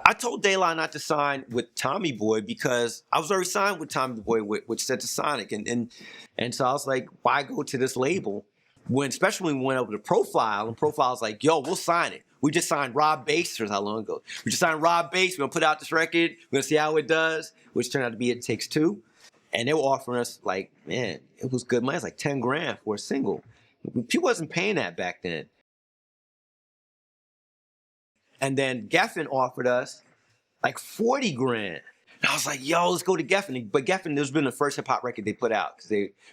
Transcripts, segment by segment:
I told De La not to sign with Tommy Boy because I was already signed with Tommy Boy, which said to Sonic, and so I was like, why go to this label when, especially when we went over to Profile, and Profile's like, yo, we'll sign it. We just signed Rob Bass, or how long ago? We just signed Rob Bass. We're gonna put out this record. We're gonna see how it does, which turned out to be It Takes Two, and they were offering us like, man, it was good money. It's like 10 grand for a single. People wasn't paying that back then. And then Geffen offered us like 40 grand. And I was like, yo, let's go to Geffen. But Geffen, this has been the first hip hop record they put out.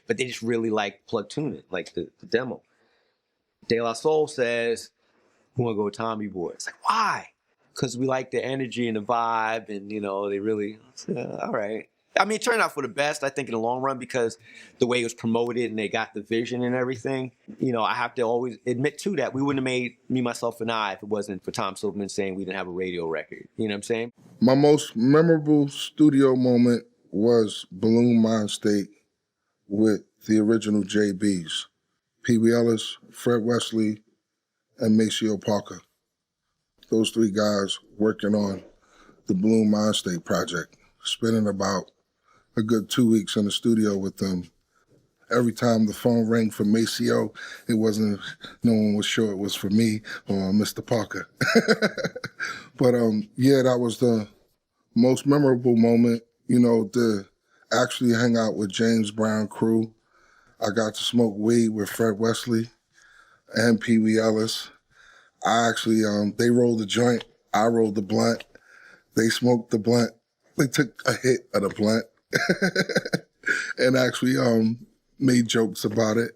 But they just really like Plug Tune It, like the demo. De La Soul says, we want to go with Tommy Boy. It's like, why? Because we like the energy and the vibe. And, they really, all right. I mean, it turned out for the best, I think, in the long run, because the way it was promoted and they got the vision and everything. I have to always admit, too, that we wouldn't have made Me, Myself, and I if it wasn't for Tom Silverman saying we didn't have a radio record. You know what I'm saying? My most memorable studio moment was Balloon Mindstate with the original JBs, Pee Wee Ellis, Fred Wesley, and Maceo Parker. Those three guys working on the Balloon Mindstate project, spending about a good 2 weeks in the studio with them. Every time the phone rang for Maseo, no one was sure it was for me or Mr. Parker. But yeah, that was the most memorable moment, to actually hang out with James Brown crew. I got to smoke weed with Fred Wesley and Pee Wee Ellis. I actually, they rolled the joint, I rolled the blunt. They smoked the blunt. They took a hit of the blunt. And actually made jokes about it.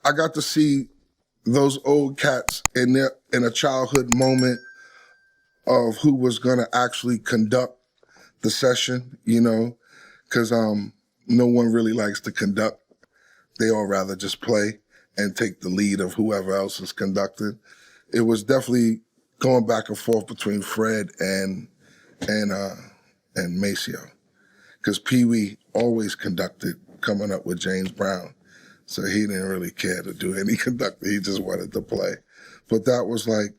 I got to see those old cats in a childhood moment of who was gonna actually conduct the session, because no one really likes to conduct. They all rather just play and take the lead of whoever else is conducting. It was definitely going back and forth between Fred and Maceo. Because Pee Wee always conducted, coming up with James Brown. So he didn't really care to do any conducting. He just wanted to play. But that was like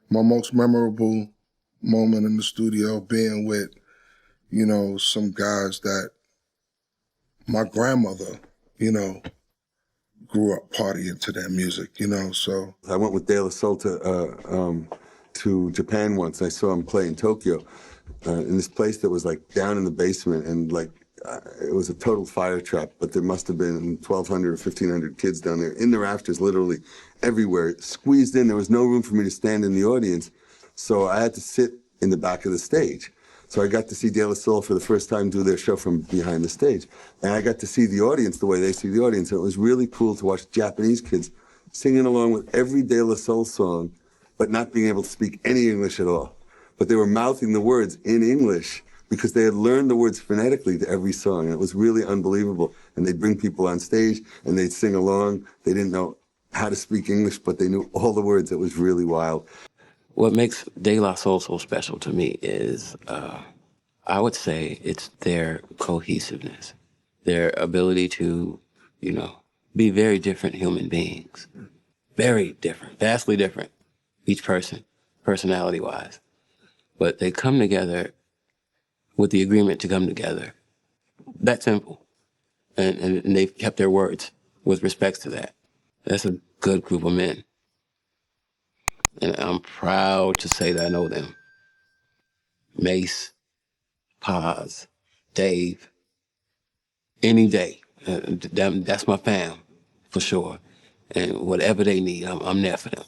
my most memorable moment in the studio, being with, some guys that my grandmother, grew up partying to their music, so. I went with De La Soul to Japan once. I saw him play in Tokyo. In this place that was like down in the basement, and it was a total fire trap, but there must have been 1,200 or 1,500 kids down there in the rafters, literally everywhere, squeezed in. There was no room for me to stand in the audience, so I had to sit in the back of the stage. So I got to see De La Soul for the first time do their show from behind the stage, and I got to see the audience the way they see the audience. And it was really cool to watch Japanese kids singing along with every De La Soul song, but not being able to speak any English at all. But they were mouthing the words in English because they had learned the words phonetically to every song. And it was really unbelievable. And they'd bring people on stage and they'd sing along. They didn't know how to speak English, but they knew all the words. It was really wild. What makes De La Soul so special to me is, I would say it's their cohesiveness, their ability to, be very different human beings. Very different, vastly different, each person, personality-wise. But they come together with the agreement to come together. That simple. And they've kept their words with respects to that. That's a good group of men. And I'm proud to say that I know them. Mace, Paz, Dave, any day. That's my fam, for sure. And whatever they need, I'm there for them.